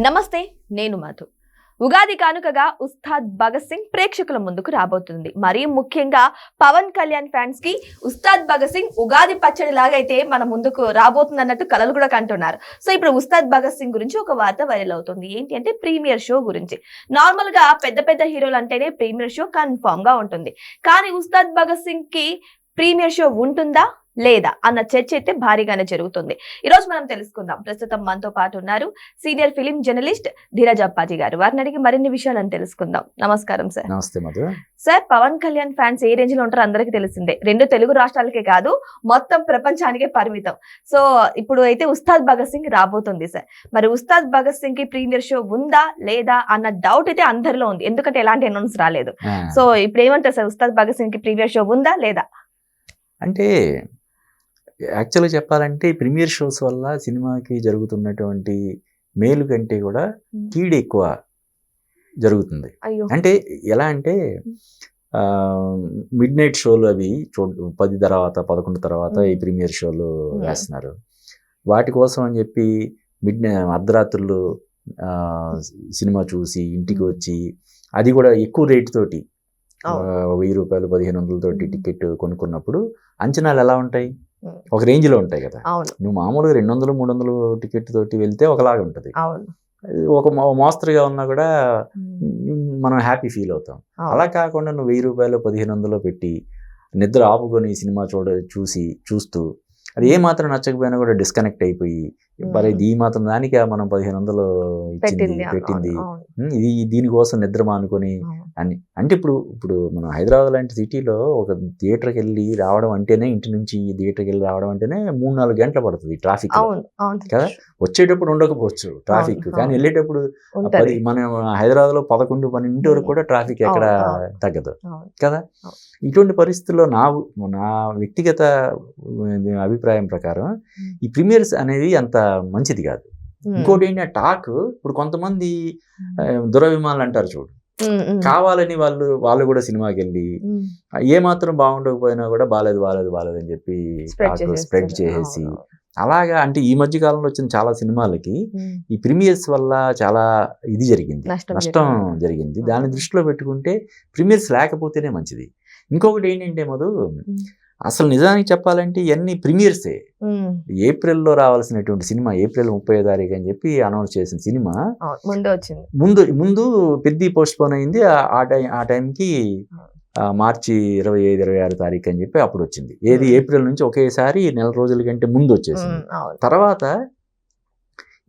నమస్తే, నేను మధు. ఉగాది కానుకగా ఉస్తాద్ భగత్ సింగ్ ప్రేక్షకుల ముందుకు రాబోతుంది. మరీ ముఖ్యంగా పవన్ కళ్యాణ్ ఫ్యాన్స్ కి ఉస్తాద్ భగత్ సింగ్ ఉగాది పచ్చడి లాగైతే మన ముందుకు రాబోతుంది అన్నట్టు కలలు కూడా కంటున్నారు. సో ఇప్పుడు ఉస్తాద్ భగత్ సింగ్ గురించి ఒక వార్త వైరల్ అవుతుంది. ఏంటి అంటే ప్రీమియర్ షో గురించి. నార్మల్ గా పెద్ద పెద్ద హీరోలు అంటేనే ప్రీమియర్ షో కన్ఫర్మ్ గా ఉంటుంది. కానీ ఉస్తాద్ భగత్ సింగ్ కి ప్రీమియర్ షో ఉంటుందా లేదా అన్న చర్చ అయితే భారీగానే జరుగుతుంది. ఈ రోజు మనం తెలుసుకుందాం. ప్రస్తుతం మనతో పాటు ఉన్నారు senior film journalist Dheeraj Appaji గారు. వారిని అడిగి మరిన్ని విషయాలను తెలుసుకుందాం. నమస్కారం సార్. నమస్తే మధు. సార్, పవన్ కళ్యాణ్ ఫ్యాన్స్ ఏ రేంజ్ లో ఉంటారో అందరికీ తెలిసిందే. 2 తెలుగు రాష్ట్రాలకే కాదు, మొత్తం ప్రపంచానికే పరిమితం. సో ఇప్పుడు అయితే ఉస్తాద్ భగత్ సింగ్ రాబోతుంది సార్. మరి ఉస్తాద్ భగత్ సింగ్ కి ప్రీమియర్ షో ఉందా లేదా అన్న డౌట్ అయితే అందరిలో ఉంది. ఎందుకంటే ఎలాంటి అనౌన్స్ రాలేదు. సో ఇప్పుడు ఏమంటారు సార్, ఉస్తాద్ భగత్ సింగ్ కి ప్రీమియర్ షో ఉందా లేదా? అంటే యాక్చువల్గా చెప్పాలంటే ప్రీమియర్ షోస్ వల్ల సినిమాకి జరుగుతున్నటువంటి మేలు కంటే కూడా కీడు ఎక్కువ జరుగుతుంది. అంటే ఎలా అంటే మిడ్ నైట్ షోలు అవి 10 తర్వాత 11 తర్వాత ఈ ప్రీమియర్ షోలు వేస్తున్నారు. వాటి కోసం అని చెప్పి అర్ధరాత్రులు సినిమా చూసి ఇంటికి వచ్చి, అది కూడా ఎక్కువ రేటు తోటి, 1000 రూపాయలు 1500 తోటి టికెట్ కొనుక్కున్నప్పుడు అంచనాలు ఎలా ఉంటాయి? ఒక రేంజ్ లో ఉంటాయి కదా. నువ్వు మామూలుగా 200 300 టికెట్ తోటి వెళ్తే ఒకలాగా ఉంటుంది. ఒక మోస్తరుగా ఉన్నా కూడా మనం హ్యాపీ ఫీల్ అవుతాం. అలా కాకుండా నువ్వు 1000 రూపాయలు 1500 పెట్టి నిద్ర ఆపుకొని సినిమా చూస్తూ అది ఏ మాత్రం నచ్చకపోయినా కూడా డిస్కనెక్ట్ అయిపోయి, మరి ఈ మాత్రం దానికి మనం 1500 పెట్టింది ఇది దీనికోసం నిద్ర మానుకొని అని అంటే ఇప్పుడు మన హైదరాబాద్ లాంటి సిటీలో ఒక థియేటర్కి వెళ్ళి రావడం అంటేనే, ఇంటి నుంచి థియేటర్కి వెళ్ళి రావడం అంటేనే 3-4 గంటలు పడుతుంది ట్రాఫిక్ కదా. వచ్చేటప్పుడు ఉండకపోవచ్చు ట్రాఫిక్, కానీ వెళ్ళేటప్పుడు మన హైదరాబాద్ లో 11-12 వరకు కూడా ట్రాఫిక్ ఎక్కడ తగ్గదు కదా. ఇటువంటి పరిస్థితుల్లో నా వ్యక్తిగత అభిప్రాయం ప్రకారం ఈ ప్రీమియర్స్ అనేది అంత మంచిది కాదు. ఇంకోటి ఏంటి, టాక్ ఇప్పుడు కొంతమంది దురభిమానులు అంటారు చూడు, కావాలని వాళ్ళు కూడా సినిమాకి వెళ్ళి ఏ మాత్రం బాగుండకపోయినా కూడా బాలేదు అని చెప్పి స్ప్రెడ్ చేసేసి, అలాగా అంటే ఈ మధ్య కాలంలో వచ్చిన చాలా సినిమాలకి ఈ ప్రీమియర్స్ వల్ల చాలా ఇది జరిగింది, నష్టం జరిగింది. దాన్ని దృష్టిలో పెట్టుకుంటే ప్రీమియర్స్ లేకపోతేనే మంచిది. ఇంకొకటి ఏంటంటే మధు, అసలు నిజానికి చెప్పాలంటే ఇవన్నీ ప్రీమియర్సే. ఏప్రిల్లో రావాల్సినటువంటి సినిమా ఏప్రిల్ 30వ తారీఖు అని చెప్పి అనౌన్స్ చేసిన సినిమా ముందు పెద్ద పోస్ట్ పోన్ అయింది. ఆ టైంకి మార్చి 25-26 తారీఖు అని చెప్పి అప్పుడు వచ్చింది. ఏది ఏప్రిల్ నుంచి ఒకేసారి 4 రోజుల కంటే ముందు వచ్చేసింది. తర్వాత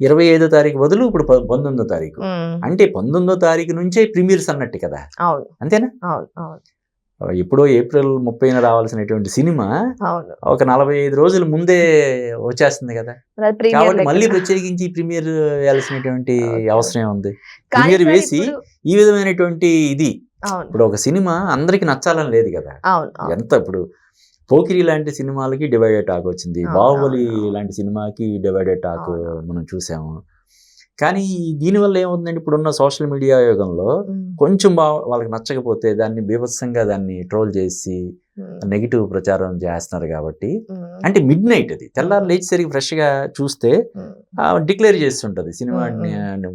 25వ తారీఖు బదులు ఇప్పుడు 19వ తారీఖు. అంటే 19వ తారీఖు నుంచే ప్రీమియర్స్ అన్నట్టు కదా, అంతేనా? ఎప్పుడో ఏప్రిల్ 30న రావాల్సినటువంటి సినిమా ఒక 45 రోజుల ముందే వచ్చేస్తుంది కదా. కాబట్టి మళ్ళీ ప్రత్యేకించి ప్రీమియర్ వేయాల్సినటువంటి అవసరం ఉంది. ప్రీమియర్ వేసి ఈ విధమైనటువంటి ఇది, ఇప్పుడు ఒక సినిమా అందరికి నచ్చాలని లేదు కదా. ఎంత ఇప్పుడు పోకిరి లాంటి సినిమాలకి డివైడెడ్ టాక్ వచ్చింది, బాహుబలి లాంటి సినిమాకి డివైడెడ్ టాక్ మనం చూసాము. కానీ దీనివల్ల ఏమవుతుందంటే ఇప్పుడున్న సోషల్ మీడియా యుగంలో కొంచెం వాళ్ళకి నచ్చకపోతే దాన్ని బీభత్సంగా దాన్ని ట్రోల్ చేసి నెగిటివ్ ప్రచారం చేస్తున్నారు. కాబట్టి అంటే మిడ్ నైట్ అది తెల్లారు లేచేసరికి ఫ్రెష్ గా చూస్తే డిక్లేర్ చేస్తుంటది సినిమా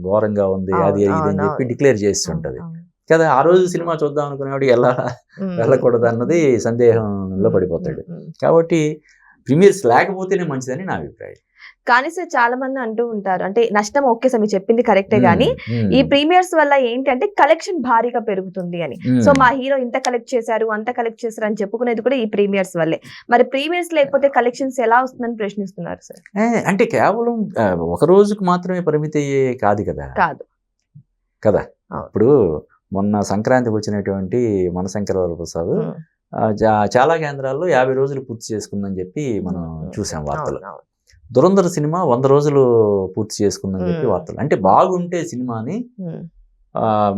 ఘోరంగా ఉంది, అది ఇది అని చెప్పి డిక్లేర్ చేస్తుంటది కదా. ఆ రోజు సినిమా చూద్దాం అనుకునేవాడు వెళ్ళకూడదు అన్నది సందేహంలో పడిపోతాడు. కాబట్టి ప్రీమియర్స్ లేకపోతేనే మంచిదని నా అభిప్రాయం. కానీ సార్, చాలా మంది అంటూ ఉంటారు, అంటే నష్టం ఓకే సార్ మీరు చెప్పింది కరెక్టే, గానీ ఈ ప్రీమియర్స్ వల్ల ఏంటి అంటే కలెక్షన్ భారీగా పెరుగుతుంది అని. సో మా హీరో ఇంత కలెక్ట్ చేశారు అంత కలెక్ట్ చేశారు అని చెప్పుకునేది కూడా ఈ ప్రీమియర్స్ వల్లే. మరి ప్రీమియర్స్ లేకపోతే కలెక్షన్స్ ఎలా వస్తుందని ప్రశ్నిస్తున్నారు సార్. అంటే కేవలం ఒక రోజుకు మాత్రమే పరిమితి కాదు కదా. ఇప్పుడు మొన్న సంక్రాంతికి వచ్చినటువంటి మనశంకర వరప్రసాద్ చాలా కేంద్రాల్లో 50 రోజులు పూర్తి చేసుకుందని చెప్పి మనం చూసాం వార్తలు. దురంధర్ సినిమా 100 రోజులు పూర్తి చేసుకుందని చెప్పి వార్తలు. అంటే బాగుంటే సినిమాని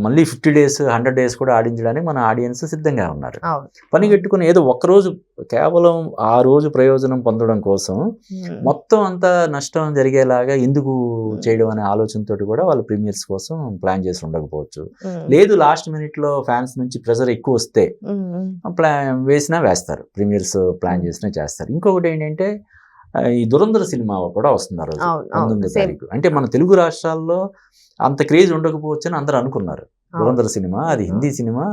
మళ్ళీ 50 days 100 days కూడా ఆడించడానికి మన ఆడియన్స్ సిద్ధంగా ఉన్నారు. పని కట్టుకుని ఏదో ఒక్కరోజు కేవలం ఆ రోజు ప్రయోజనం పొందడం కోసం మొత్తం అంతా నష్టం జరిగేలాగా ఎందుకు చేయడం అనే ఆలోచనతో కూడా వాళ్ళు ప్రీమియర్స్ కోసం ప్లాన్ చేసి ఉండకపోవచ్చు. లేదు, లాస్ట్ మినిట్ లో ఫ్యాన్స్ నుంచి ప్రెషర్ ఎక్కువ వస్తే వేస్తారు, ప్రీమియర్స్ ప్లాన్ చేసినా చేస్తారు. ఇంకొకటి ఏంటంటే ఈ దురంధర్ సినిమా కూడా వస్తుంది ఆ రోజు అవును, అవును, 19వ same. తారీఖు. అంటే మన తెలుగు రాష్ట్రాల్లో అంత క్రేజ్ ఉండకపోవచ్చు అని అందరూ అనుకున్నారు. దురంధర్ సినిమా అది హిందీ సినిమా,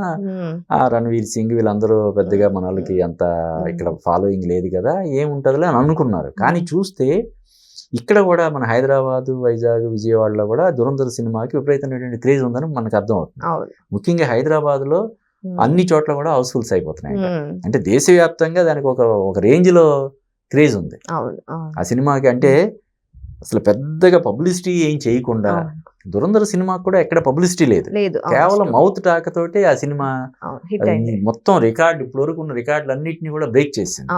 రణవీర్ సింగ్ వీళ్ళందరూ పెద్దగా మన వాళ్ళకి అంత ఇక్కడ ఫాలోయింగ్ లేదు కదా, ఏముంటదిలే అని అనుకున్నారు. కానీ చూస్తే ఇక్కడ కూడా మన హైదరాబాద్, వైజాగ్, విజయవాడలో కూడా దురంధర్ సినిమాకి విపరీతమైనటువంటి క్రేజ్ ఉందని మనకు అర్థం అవుతుంది. ముఖ్యంగా హైదరాబాద్ లో అన్ని చోట్ల కూడా హౌస్ఫుల్స్ అయిపోతున్నాయి. అంటే దేశవ్యాప్తంగా దానికి ఒక రేంజ్ లో క్రేజ్ ఉంది ఆ సినిమాకి. అంటే అసలు పెద్దగా పబ్లిసిటీ ఏం చేయకుండా, దురంధర్ సినిమాకి కూడా ఎక్కడ పబ్లిసిటీ లేదు, కేవలం మౌత్ టాక్ తోటే ఆ సినిమా మొత్తం రికార్డు, ఇప్పుడు వరకు ఉన్న రికార్డులు అన్నింటినీ కూడా బ్రేక్ చేసింది.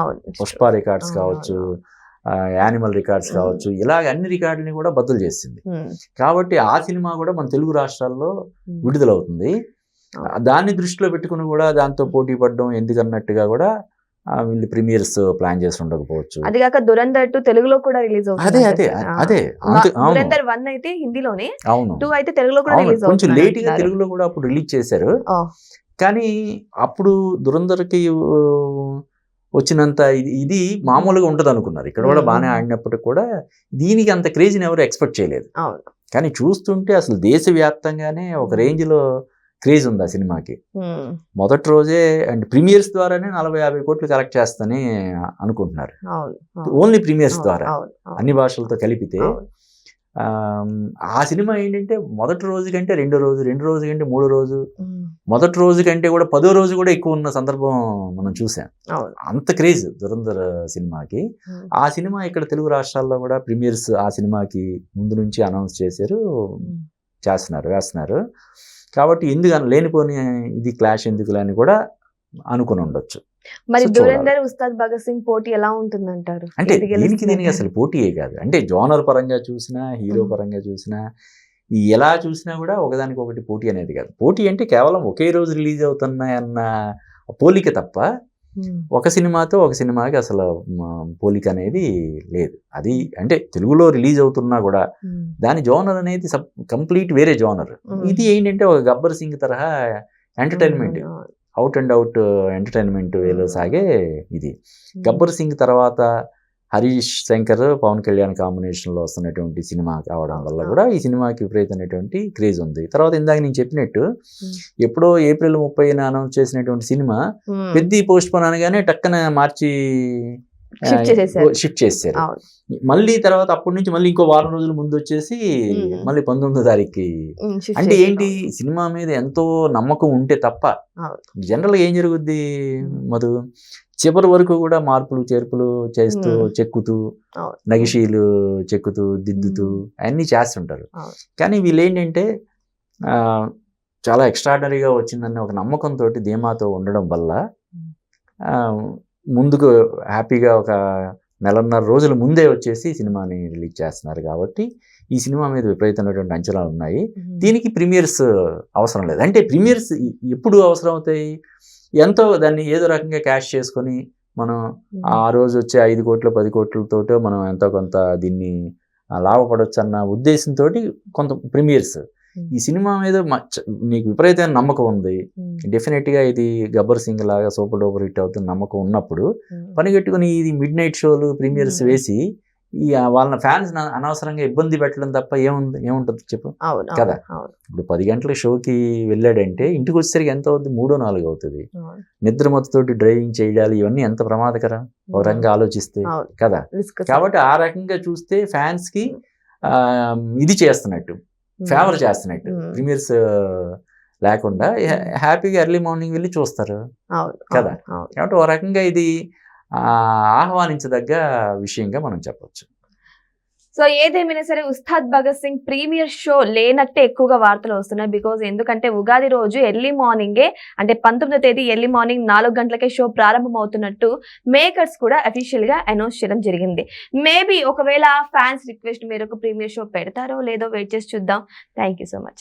పుష్ప రికార్డ్స్ కావచ్చు, యానిమల్ రికార్డ్స్ కావచ్చు, ఇలాగ అన్ని రికార్డుని కూడా బద్దలు చేసింది. కాబట్టి ఆ సినిమా కూడా మన తెలుగు రాష్ట్రాల్లో విడుదలవుతుంది. దాన్ని దృష్టిలో పెట్టుకుని కూడా దాంతో పోటీ పడడం ఎందుకన్నట్టుగా కూడా వీళ్ళు ప్రీమియర్స్ ప్లాన్ చేసి ఉండకపోవచ్చు. అది కాక దురంధర్ 2 తెలుగులో కూడా రిలీజ్ అవుతుంది. అదే దురంధర్ 1 అయితే హిందీలోనే, అవును 2 అయితే తెలుగులో కూడా రిలీజ్ అవుతుంది. కొంచెం లేట్ గా తెలుగులో కూడా అప్పుడు రిలీజ్ చేశారు. కానీ అప్పుడు దురంధర్కి వచ్చినంత ఇది మామూలుగా ఉంటది అనుకున్నారు. ఇక్కడ కూడా బాగానే ఆడినప్పటికి కూడా దీనికి అంత క్రేజ్ని ఎవరు ఎక్స్పెక్ట్ చేయలేదు. కానీ చూస్తుంటే అసలు దేశవ్యాప్తంగానే ఒక రేంజ్ లో క్రేజ్ ఉంది ఆ సినిమాకి. మొదటి రోజే అండ్ ప్రీమియర్స్ ద్వారానే 40-50 కోట్లు కలెక్ట్ చేస్తని అనుకుంటున్నారు. ఓన్లీ ప్రీమియర్స్ ద్వారా, అన్ని భాషలతో కలిపితే. ఆ సినిమా ఏంటంటే మొదటి రోజు కంటే రెండో రోజు, రెండో రోజు కంటే మూడో రోజు, మొదటి రోజు కంటే కూడా 10వ రోజు కూడా ఎక్కువ ఉన్న సందర్భం మనం చూసాం. అంత క్రేజ్ దురంధర్ సినిమాకి. ఆ సినిమా ఇక్కడ తెలుగు రాష్ట్రాల్లో కూడా ప్రీమియర్స్ ఆ సినిమాకి ముందు నుంచి అనౌన్స్ చేశారు, వేస్తున్నారు. కాబట్టి ఎందుకు లేనిపోని ఇది క్లాష్ ఎందుకు అని కూడా అనుకుని ఉండొచ్చు. మరి దురంధర్ ఉస్తాద్ భగత్ సింగ్ పోటీ ఎలా ఉంటుందంటారు? అంటే దీనికి అసలు పోటీయే కాదు. అంటే జోనర్ పరంగా చూసినా, హీరో పరంగా చూసినా, ఎలా చూసినా కూడా ఒకదానికి ఒకటి పోటీ అనేది కాదు. పోటీ అంటే కేవలం ఒకే రోజు రిలీజ్ అవుతున్నాయన్న పోలిక తప్ప ఒక సినిమాతో ఒక సినిమాకి అసలు పోలిక అనేది లేదు. అది అంటే తెలుగులో రిలీజ్ అవుతున్నా కూడా దాని జోనర్ అనేది కంప్లీట్ వేరే జోనర్. ఇది ఏంటంటే ఒక గబ్బర్ సింగ్ తరహా entertainment, out and out entertainment వేలో సాగే ఇది. గబ్బర్ సింగ్ తర్వాత హరీష్ శంకర్, పవన్ కళ్యాణ్ కాంబినేషన్ లో వస్తున్నటువంటి సినిమా కావడం వల్ల కూడా ఈ సినిమాకి విపరీతమైనటువంటి క్రేజ్ ఉంది. తర్వాత ఇందాక నేను చెప్పినట్టు ఎప్పుడో ఏప్రిల్ 30న అనౌన్స్ చేసినటువంటి సినిమా పెద్ద పోస్ట్ పోన్ అనగానే టక్కన మార్చి షిఫ్ట్ చేశారు. మళ్ళీ తర్వాత అప్పటి నుంచి మళ్ళీ ఇంకో వారం రోజుల ముందు వచ్చేసి మళ్ళీ 19వ తారీఖుకి. అంటే ఏంటి, సినిమా మీద ఎంతో నమ్మకం ఉంటే తప్ప జనరల్ గా ఏం జరుగుద్ది, మధు చివరి వరకు కూడా మార్పులు చేర్పులు చేస్తూ చెక్కుతూ, నగిషీలు చెక్కుతూ దిద్దుతూ అన్నీ చేస్తుంటారు. కానీ వీళ్ళు ఏంటంటే చాలా ఎక్స్ట్రాడనరీగా వచ్చిందన్న ఒక నమ్మకంతో, ధీమాతో ఉండడం వల్ల ముందుకు హ్యాపీగా ఒక 1.5 రోజుల ముందే వచ్చేసి సినిమాని రిలీజ్ చేస్తున్నారు. కాబట్టి ఈ సినిమా మీద విపరీతమైనటువంటి అంచనాలు ఉన్నాయి. దీనికి ప్రీమియర్స్ అవసరం లేదు. అంటే ప్రీమియర్స్ ఎప్పుడు అవసరం అవుతాయి, ఎంతో దాన్ని ఏదో రకంగా క్యాష్ చేసుకొని మనం ఆ రోజు వచ్చే 5 కోట్లు 10 కోట్లతో మనం ఎంతో కొంత దీన్ని లాభపడవచ్చు అన్న ఉద్దేశంతో కొంత ప్రీమియర్స్. ఈ సినిమా మీద నీకు విపరీతమైన నమ్మకం ఉంది, డెఫినెట్గా ఇది గబ్బర్ సింగ్ లాగా సూపర్ డూపర్ హిట్ అవుతుంది నమ్మకం ఉన్నప్పుడు పనిగట్టుకుని ఇది మిడ్ నైట్ షోలు ప్రీమియర్స్ వేసి వాళ్ళ ఫ్యాన్స్ అనవసరంగా ఇబ్బంది పెట్టడం తప్ప ఏముంటుంది చెప్పు కదా. ఇప్పుడు 10 గంటల షోకి వెళ్ళాడంటే ఇంటికి వచ్చేసరికి ఎంత అవుతుంది, 3-4 అవుతుంది. నిద్రమత్తుతోటి డ్రైవింగ్ చేయాలి, ఇవన్నీ ఎంత ప్రమాదకరం ఒక రకంగా ఆలోచిస్తే కదా. కాబట్టి ఆ రకంగా చూస్తే ఫ్యాన్స్ కి ఇది చేస్తున్నట్టు, ఫేవర్ చేస్తున్నట్టు. ప్రీమియర్స్ లేకుండా హ్యాపీగా ఎర్లీ మార్నింగ్ వెళ్ళి చూస్తారు కదా. కాబట్టి ఒక రకంగా ఇది ఆహ్వానించదగ్గ విషయంగా మనం చెప్పొచ్చు. సో ఏదేమైనా సరే ఉస్తాద్ భగత్ సింగ్ ప్రీమియర్ షో లేనట్టే ఎక్కువగా వార్తలు వస్తున్నాయి. బికాజ్ ఎందుకంటే ఉగాది రోజు ఎర్లీ మార్నింగే, అంటే 19వ తేదీ ఎర్లీ మార్నింగ్ 4 గంటలకే షో ప్రారంభం అవుతున్నట్టు మేకర్స్ కూడా అఫీషియల్ గా అనౌన్స్ చేయడం జరిగింది. మేబీ ఒకవేళ ఫ్యాన్స్ రిక్వెస్ట్ మేరకు ప్రీమియర్ షో పెడతారో లేదో వెయిట్ చేసి చూద్దాం. Thank you so much.